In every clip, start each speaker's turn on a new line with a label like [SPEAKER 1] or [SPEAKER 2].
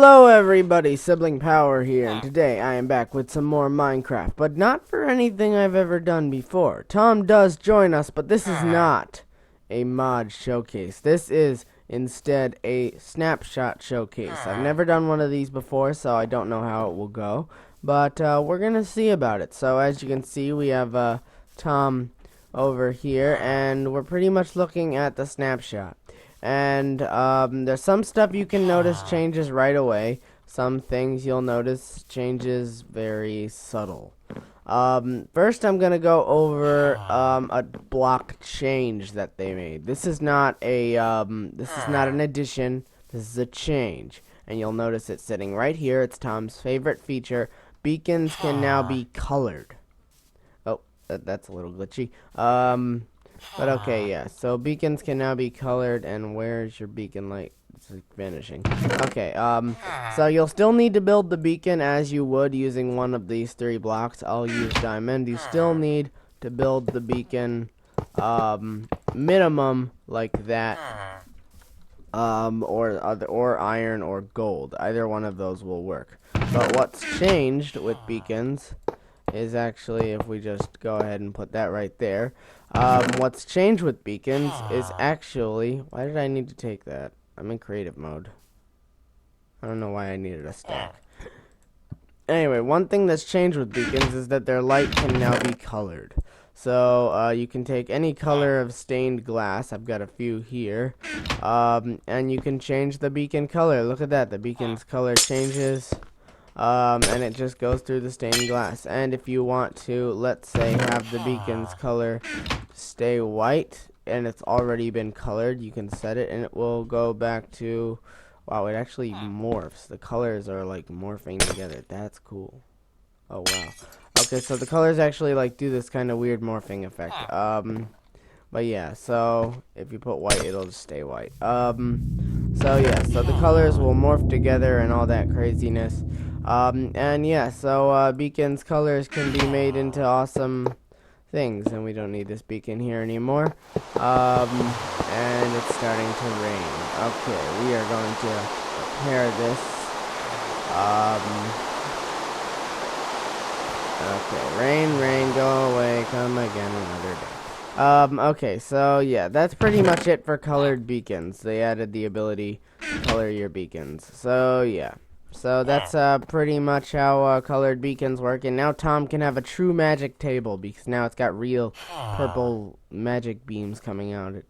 [SPEAKER 1] Hello everybody, Sibling Power here, and today I am back with some more Minecraft, but not for anything I've ever done before. Tom does join us, but this is not a mod showcase. This is instead a snapshot showcase. I've never done one of these before, so I don't know how it will go, but we're gonna see about it. So as you can see, we have Tom over here, and we're pretty much looking at the snapshot. And there's some stuff you can notice changes right away. Some things you'll notice changes very subtle. First I'm gonna go over a block change that they made. This is not an addition. This is a change, and you'll notice it sitting right here. It's Tom's favorite feature. Beacons can now be colored. Oh, that's a little glitchy. But okay, yeah. So beacons can now be colored, and where's your beacon light? It's like vanishing. Okay, so you'll still need to build the beacon as you would using one of these three blocks. I'll use diamond. You still need to build the beacon, minimum like that, or iron or gold. Either one of those will work. But what's changed with beacons is actually, if we just go ahead and put that right there, what's changed with beacons is actually, why did I need to take that? I'm in creative mode. I don't know why I needed a stack. Anyway, one thing that's changed with beacons is that their light can now be colored. So you can take any color of stained glass. I've got a few here, and you can change the beacon color. Look at that, the beacon's color changes. And it just goes through the stained glass. And if you want to, let's say, have the beacon's color stay white and it's already been colored, you can set it and it will go back to, wow, it actually morphs. The colors are like morphing together. That's cool. Oh wow. Okay, so the colors actually like do this kind of weird morphing effect. But yeah, so if you put white, it'll just stay white. So yeah, so the colors will morph together and all that craziness. And yeah, so beacon's colors can be made into awesome things, and we don't need this beacon here anymore. And it's starting to rain. Okay, we are going to repair this. Okay, rain, go away, come again another day. Okay, so yeah, that's pretty much it for colored beacons. They added the ability to color your beacons. So yeah. So that's pretty much how colored beacons work, and now Tom can have a true magic table because now it's got real purple magic beams coming out.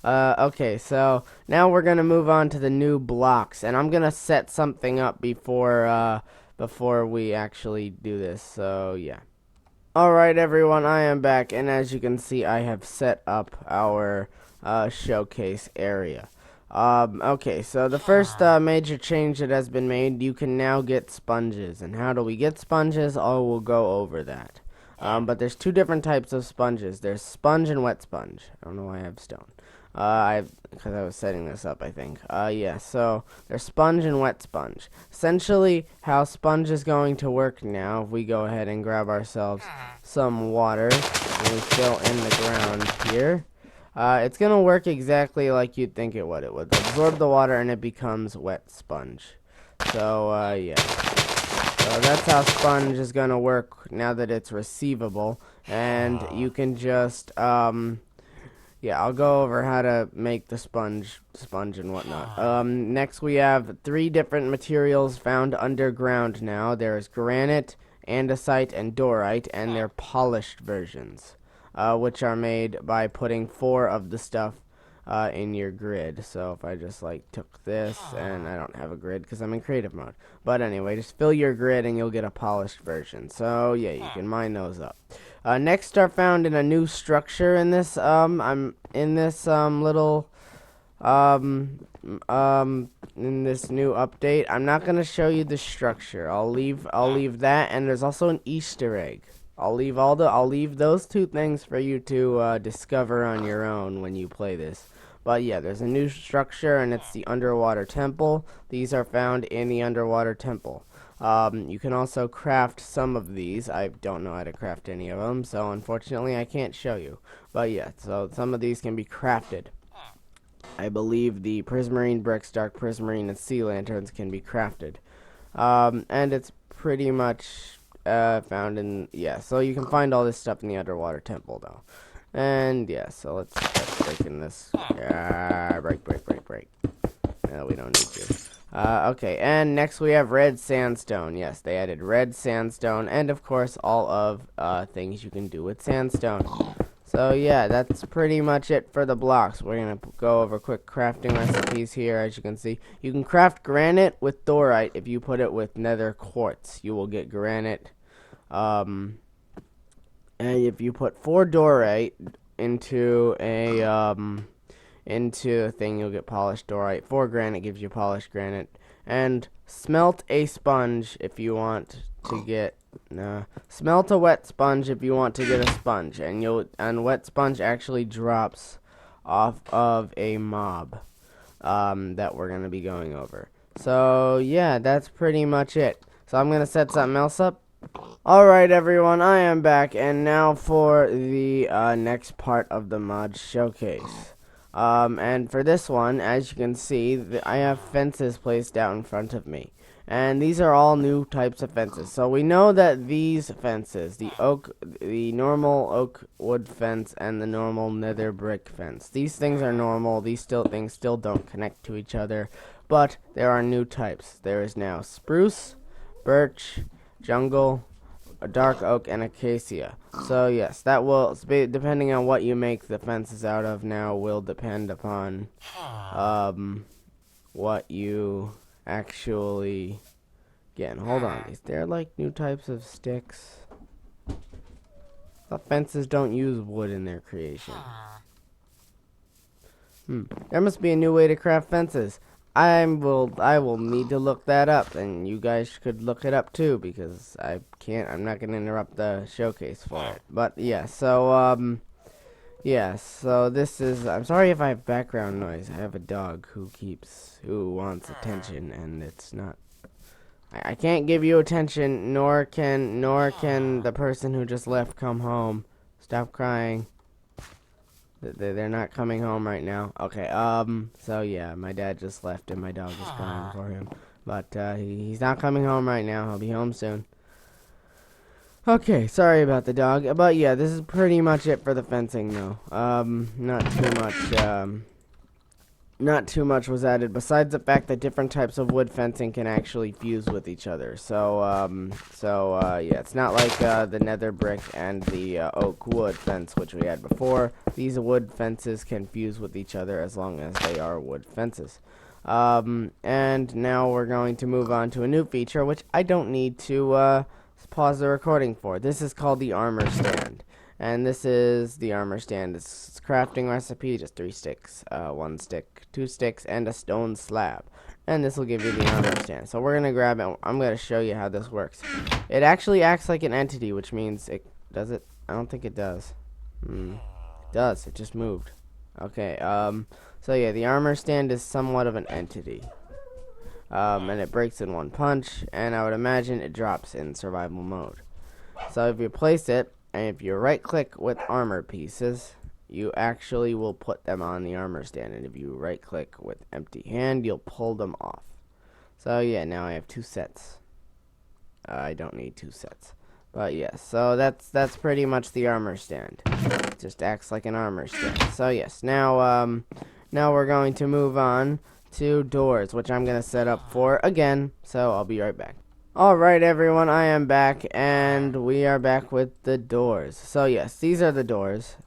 [SPEAKER 1] Okay, so now we're gonna move on to the new blocks, and I'm gonna set something up before we actually do this. So yeah. Alright everyone, I am back, and as you can see, I have set up our showcase area. Okay, so the first major change that has been made, you can now get sponges. And how do we get sponges? Oh, we'll go over that. But there's two different types of sponges. There's sponge and wet sponge. I don't know why I have stone. Because I was setting this up, I think. Yeah, so there's sponge and wet sponge. Essentially, how sponge is going to work now, if we go ahead and grab ourselves some water, and we fill in the ground here. It's going to work exactly like you'd think it would. It would absorb the water and it becomes wet sponge. So, yeah. So that's how sponge is going to work now that it's receivable. And you can just, yeah, I'll go over how to make the sponge and whatnot. Next we have 3 different materials found underground now. There's granite, andesite, and dorite, and they're polished versions. Which are made by putting 4 of the stuff in your grid. So if I just like took this, and I don't have a grid because I'm in creative mode. But anyway, just fill your grid and you'll get a polished version. So yeah, you can mine those up. Next are found in a new structure in this in this new update. I'm not gonna show you the structure. I'll leave that, and there's also an Easter egg. I'll leave those 2 things for you to discover on your own when you play this. But yeah, there's a new structure, and it's the underwater temple. These are found in the underwater temple. You can also craft some of these. I don't know how to craft any of them, so unfortunately I can't show you. But yeah, so some of these can be crafted. I believe the prismarine bricks, dark prismarine, and sea lanterns can be crafted. And it's pretty much found in, yeah, so you can find all this stuff in the underwater temple though. And yeah, so let's break in this. Break. No, we don't need to. Okay, and next we have red sandstone. Yes, they added red sandstone, and of course all of things you can do with sandstone. So yeah, that's pretty much it for the blocks. We're gonna go over quick crafting recipes here. As you can see, you can craft granite with dorite. If you put it with nether quartz, you will get granite. And if you put 4 dorite into a thing, you'll get polished dorite. 4 granite gives you polished granite. And smelt a sponge if you want to get smelt a wet sponge if you want to get a sponge, and wet sponge actually drops off of a mob that we're gonna be going over. So yeah, that's pretty much it. So I'm gonna set something else up. Alright everyone, I am back, and now for the next part of the mod showcase. And for this one, as you can see, I have fences placed out in front of me. And these are all new types of fences. So we know that these fences, the normal oak wood fence and the normal nether brick fence, these things are normal. These things still don't connect to each other. But there are new types. There is now spruce, birch, jungle, a dark oak, and acacia. So yes, that will, depending on what you make the fences out of now, will depend upon what you actually get. And hold on, is there like new types of sticks? The fences don't use wood in their creation. There must be a new way to craft fences. I will need to look that up, and you guys could look it up too, because I'm not gonna interrupt the showcase for it. But yeah, so so this is, I'm sorry if I have background noise. I have a dog who wants attention, and it's not, I can't give you attention, nor can the person who just left come home. Stop crying. They're not coming home right now. Okay, so yeah, my dad just left and my dog is crying for him. But, he's not coming home right now. He'll be home soon. Okay, sorry about the dog. But yeah, this is pretty much it for the fencing though. Not too much was added, besides the fact that different types of wood fencing can actually fuse with each other. So, yeah, it's not like the nether brick and the oak wood fence, which we had before. These wood fences can fuse with each other as long as they are wood fences. And now we're going to move on to a new feature, which I don't need to pause the recording for. This is called the armor stand. And this is the armor stand. It's crafting recipe, just 3 sticks, 1 stick, 2 sticks, and a stone slab. And this will give you the armor stand. So we're going to grab it. I'm going to show you how this works. It actually acts like an entity, which means it, does it? I don't think it does. It does. It just moved. Okay, so yeah, the armor stand is somewhat of an entity. And it breaks in 1 punch, and I would imagine it drops in survival mode. So if you place it, and if you right click with armor pieces, you actually will put them on the armor stand. And if you right click with empty hand, you'll pull them off. So yeah, now I have 2 sets. I don't need 2 sets. But yes, so that's pretty much the armor stand. It just acts like an armor stand. So yes, now we're going to move on to doors, which I'm going to set up for again. So I'll be right back. Alright everyone, I am back, and we are back with the doors. So yes, these are the doors.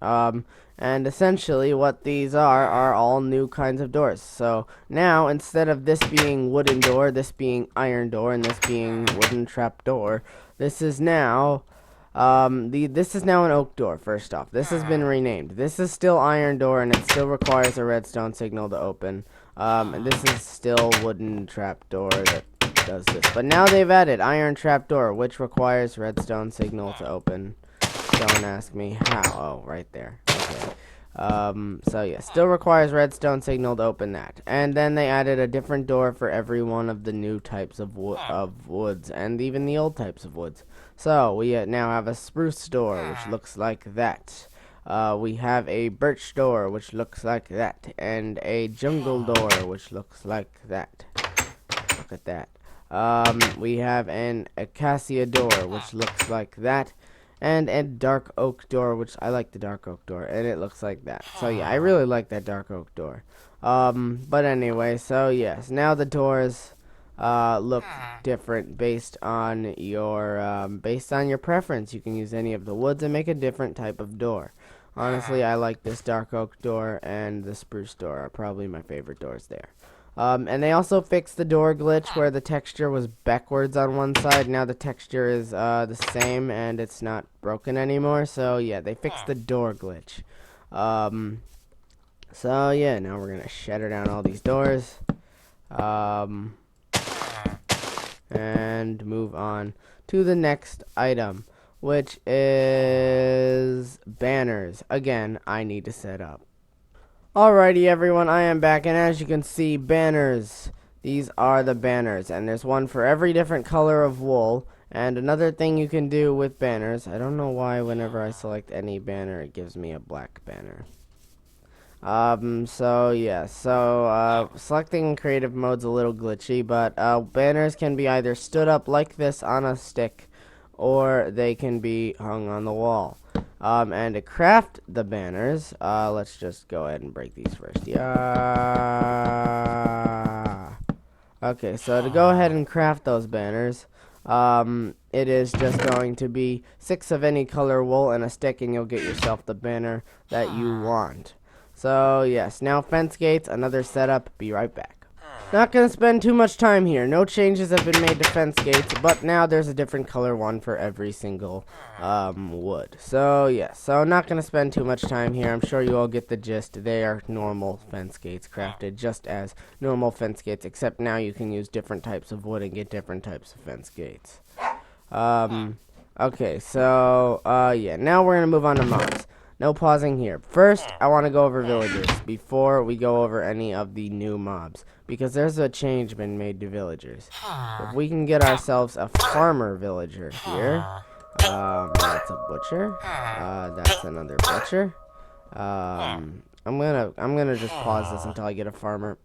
[SPEAKER 1] And essentially what these are all new kinds of doors. So now, instead of this being wooden door, this being iron door, and this being wooden trap door, this is now this is now an oak door. First off, this has been renamed. This is still iron door, and it still requires a redstone signal to open. And this is still wooden trap door that does this, but now they've added iron trapdoor, which requires redstone signal to open. Don't ask me how. Oh, right there. Okay. So yeah, still requires redstone signal to open that. And then they added a different door for every one of the new types of woods, and even the old types of woods. So we now have a spruce door, which looks like that. We have a birch door, which looks like that, and a jungle door, which looks like that. Look at that. We have an acacia door, which looks like that, and a dark oak door, which I like the dark oak door, and it looks like that. So yeah, I really like that dark oak door. But anyway, so yes, now the doors look different based on your preference. You can use any of the woods and make a different type of door. Honestly, I like this dark oak door, and the spruce door are probably my favorite doors there. And they also fixed the door glitch where the texture was backwards on one side. Now the texture is the same and it's not broken anymore. So yeah, they fixed the door glitch. So yeah, now we're gonna shatter down all these doors. And move on to the next item, which is banners. Again, I need to set up. Alrighty everyone, I am back, and as you can see, banners. These are the banners, and there's one for every different color of wool. And another thing you can do with banners, I don't know why whenever I select any banner it gives me a black banner. So yeah, selecting creative mode's a little glitchy, but banners can be either stood up like this on a stick, or they can be hung on the wall. And to craft the banners, let's just go ahead and break these first. Yeah. Okay, so to go ahead and craft those banners, it is just going to be 6 of any color wool and a stick, and you'll get yourself the banner that you want. So yes, now fence gates, another setup. Be right back. Not going to spend too much time here. No changes have been made to fence gates, but now there's a different color one for every single wood. So yes, so not going to spend too much time here. I'm sure you all get the gist. They are normal fence gates, crafted just as normal fence gates, except now you can use different types of wood and get different types of fence gates. Okay, so yeah, now we're going to move on to mobs. No pausing here. First, I want to go over villagers before we go over any of the new mobs, because there's a change been made to villagers. If we can get ourselves a farmer villager here, that's a butcher. That's another butcher. I'm gonna just pause this until I get a farmer.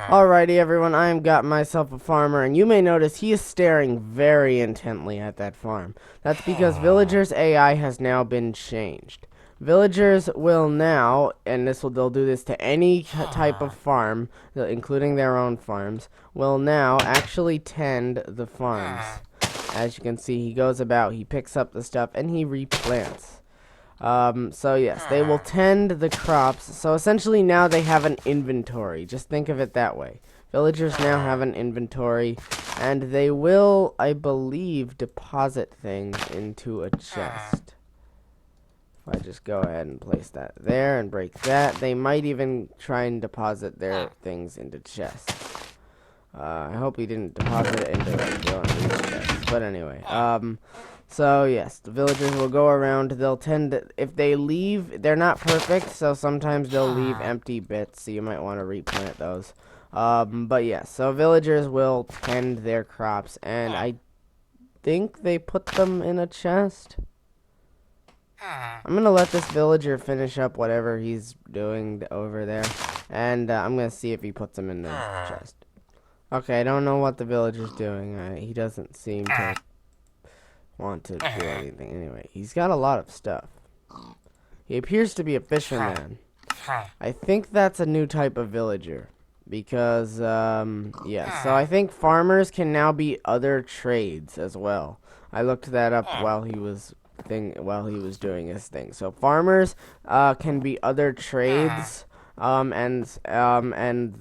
[SPEAKER 1] Alrighty everyone, I have got myself a farmer, and you may notice he is staring very intently at that farm. That's because villagers' AI has now been changed. Villagers will now, and they'll do this to any type of farm, including their own farms, will now actually tend the farms. As you can see, he goes about, he picks up the stuff, and he replants. So yes, they will tend the crops. So essentially now they have an inventory. Just think of it that way. Villagers now have an inventory, and they will, I believe, deposit things into a chest. If I just go ahead and place that there and break that, they might even try and deposit their things into chests. I hope he didn't deposit it into like these chests. But anyway, so yes, the villagers will go around. They'll tend to, if they leave, they're not perfect, so sometimes they'll leave empty bits, so you might want to replant those. But yes, so villagers will tend their crops, and I think they put them in a chest. I'm gonna let this villager finish up whatever he's doing over there, and I'm gonna see if he puts them in the chest. Okay, I don't know what the villager's doing. He doesn't seem to want to do anything. Anyway, he's got a lot of stuff. He appears to be a fisherman. I think that's a new type of villager, because yeah. So I think farmers can now be other trades as well. I looked that up while he was doing his thing. So farmers can be other trades, and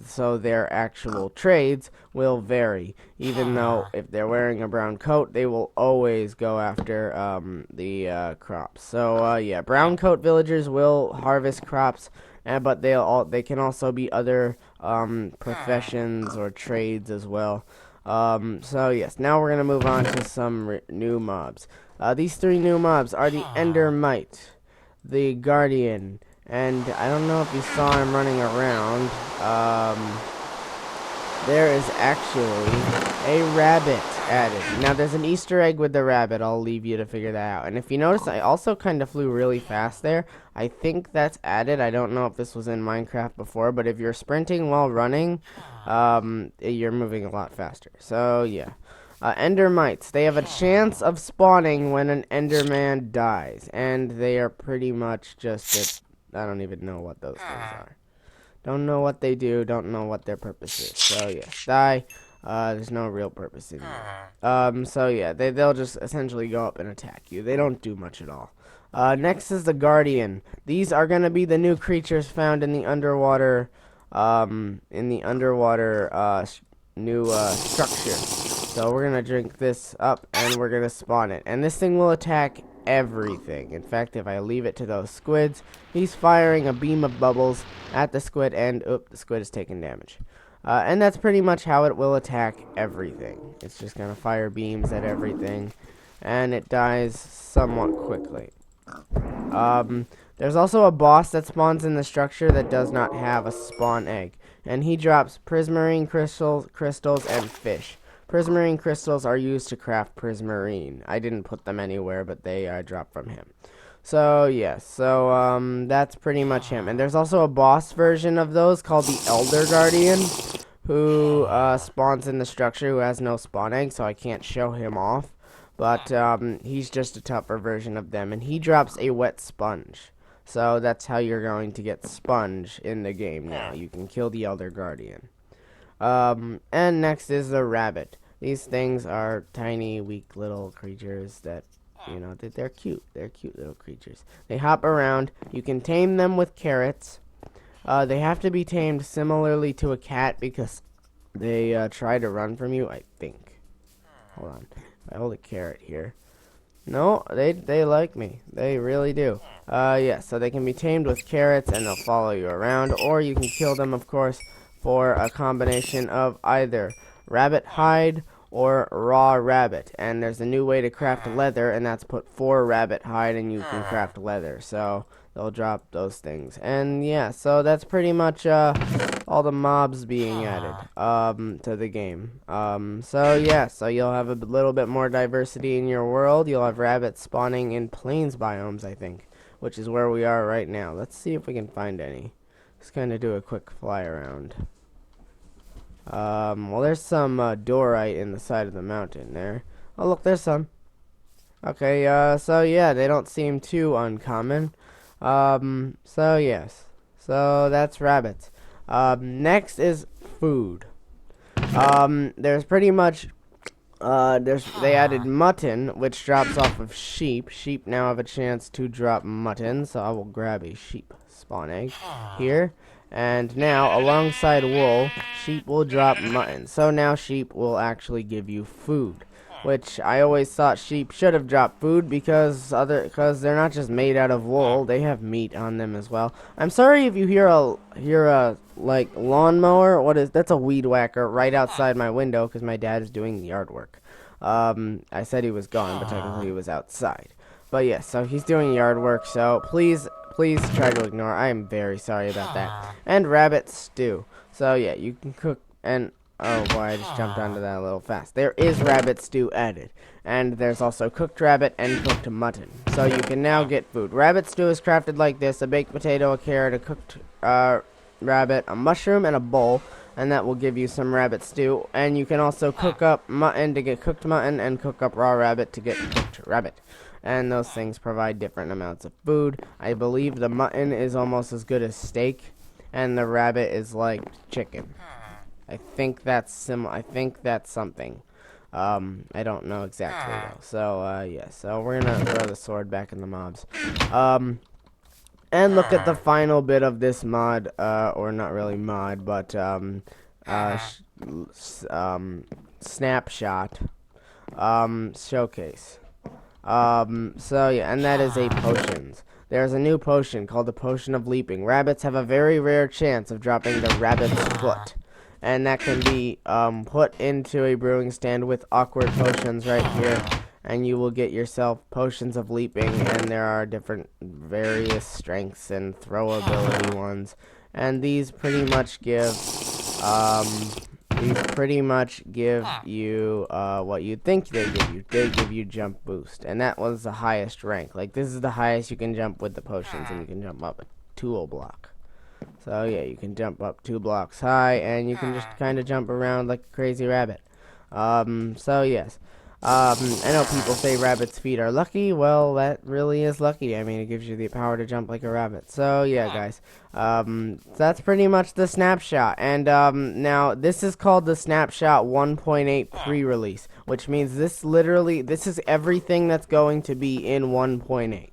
[SPEAKER 1] so their actual trades will vary. Even though if they're wearing a brown coat, they will always go after the crops. So yeah, brown coat villagers will harvest crops, but they can also be other professions or trades as well. So yes, now we're gonna move on to some new mobs. These 3 new mobs are the Endermite, the Guardian, and I don't know if you saw him running around. there is actually a rabbit added. Now, there's an Easter egg with the rabbit. I'll leave you to figure that out. And if you notice, I also kind of flew really fast there. I think that's added. I don't know if this was in Minecraft before, but if you're sprinting while running, you're moving a lot faster. So, yeah. Endermites. They have a chance of spawning when an Enderman dies. And they are pretty much just... I don't even know what those things are. Don't know what they do. Don't know what their purpose is. So, yes. Die. There's no real purpose in it. So, yeah. They'll just essentially go up and attack you. They don't do much at all. Next is the Guardian. These are going to be the new creatures found in the underwater... new structure. So we're gonna drink this up and we're gonna spawn it. And this thing will attack everything. In fact, if I leave it to those squids, he's firing a beam of bubbles at the squid and the squid is taking damage. And that's pretty much how it will attack everything. It's just gonna fire beams at everything and it dies somewhat quickly. There's also a boss that spawns in the structure that does not have a spawn egg. And he drops prismarine crystals and fish. Prismarine crystals are used to craft prismarine. I didn't put them anywhere, but they dropped from him. So, yes. So, that's pretty much him. And there's also a boss version of those called the Elder Guardian, who spawns in the structure, who has no spawn egg, so I can't show him off. But he's just a tougher version of them. And he drops a wet sponge. So that's how you're going to get sponge in the game now. You can kill the Elder Guardian. And next is the rabbit. These things are tiny, weak little creatures that, you know, they're cute. They're cute little creatures. They hop around. You can tame them with carrots. They have to be tamed similarly to a cat because they try to run from you, I think. Hold on. I hold a carrot here. No, they like me. They really do. Yeah, so they can be tamed with carrots and they'll follow you around. Or you can kill them, of course, for a combination of either rabbit hide or raw rabbit. And there's a new way to craft leather, and that's put 4 rabbit hide and you can craft leather. So they'll drop those things. And yeah, so that's pretty much all the mobs being added to the game. So yeah, so you'll have a little bit more diversity in your world. You'll have rabbits spawning in plains biomes, I think, which is where we are right now. Let's see if we can find any. Just kind of do a quick fly around. Well, there's some dorite in the side of the mountain there. Oh, look, there's some. Okay, so yeah, they don't seem too uncommon. So yes. So that's rabbits. Next is food. There's pretty much, they added mutton, which drops off of sheep. Sheep now have a chance to drop mutton, so I will grab a sheep spawn egg here. And now, alongside wool, sheep will drop mutton. So now sheep will actually give you food. Which I always thought sheep should have dropped food because they're not just made out of wool, they have meat on them as well. I'm sorry if you hear a like lawnmower. That's a weed whacker right outside my window because my dad is doing the yard work. I said he was gone, but technically he was outside. But yes, so he's doing yard work, so please try to ignore. I am very sorry about that. And rabbit stew. So yeah, you can cook and oh boy, I just jumped onto that a little fast. There is rabbit stew added. And there's also cooked rabbit and cooked mutton. So you can now get food. Rabbit stew is crafted like this: a baked potato, a carrot, a cooked rabbit, a mushroom, and a bowl. And that will give you some rabbit stew. And you can also cook up mutton to get cooked mutton and cook up raw rabbit to get cooked rabbit. And those things provide different amounts of food. I believe the mutton is almost as good as steak. And the rabbit is like chicken. I think that's something. I don't know exactly though. So yeah, so we're gonna throw the sword back in the mobs. And look at the final bit of this mod, or not really mod, but Snapshot Showcase. So yeah, and that is a potions. There's a new potion called the Potion of Leaping. Rabbits have a very rare chance of dropping the rabbit's foot. And that can be put into a brewing stand with awkward potions right here. And you will get yourself potions of leaping. And there are different various strengths and throw ability ones. And these pretty much give these pretty much give you what you think they give you. They give you jump boost, and that was the highest rank. Like, this is the highest you can jump with the potions, and you can jump up a 2 block. So yeah, you can jump up 2 blocks high, and you can just kind of jump around like a crazy rabbit. So yes. I know people say rabbit's feet are lucky. Well, that really is lucky. I mean, it gives you the power to jump like a rabbit. So yeah, guys. That's pretty much the snapshot. And now this is called the Snapshot 1.8 pre-release, which means this is everything that's going to be in 1.8.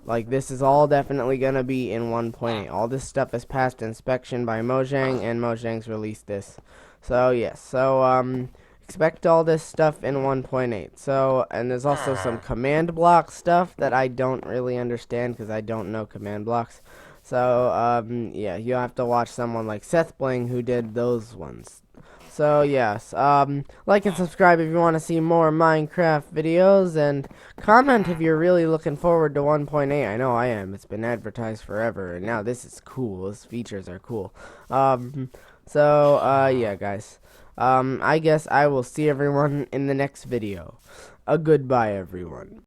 [SPEAKER 1] Like, this is all definitely gonna be in 1.8. All this stuff is passed inspection by Mojang, and Mojang's released this. So yes. So expect all this stuff in 1.8. So, and there's also some command block stuff that I don't really understand because I don't know command blocks. So, yeah, you'll have to watch someone like Seth Bling who did those ones. So, yes, like and subscribe if you want to see more Minecraft videos, and comment if you're really looking forward to 1.8. I know I am. It's been advertised forever, and now this is cool. These features are cool. Yeah, guys. I guess I will see everyone in the next video. A goodbye, everyone.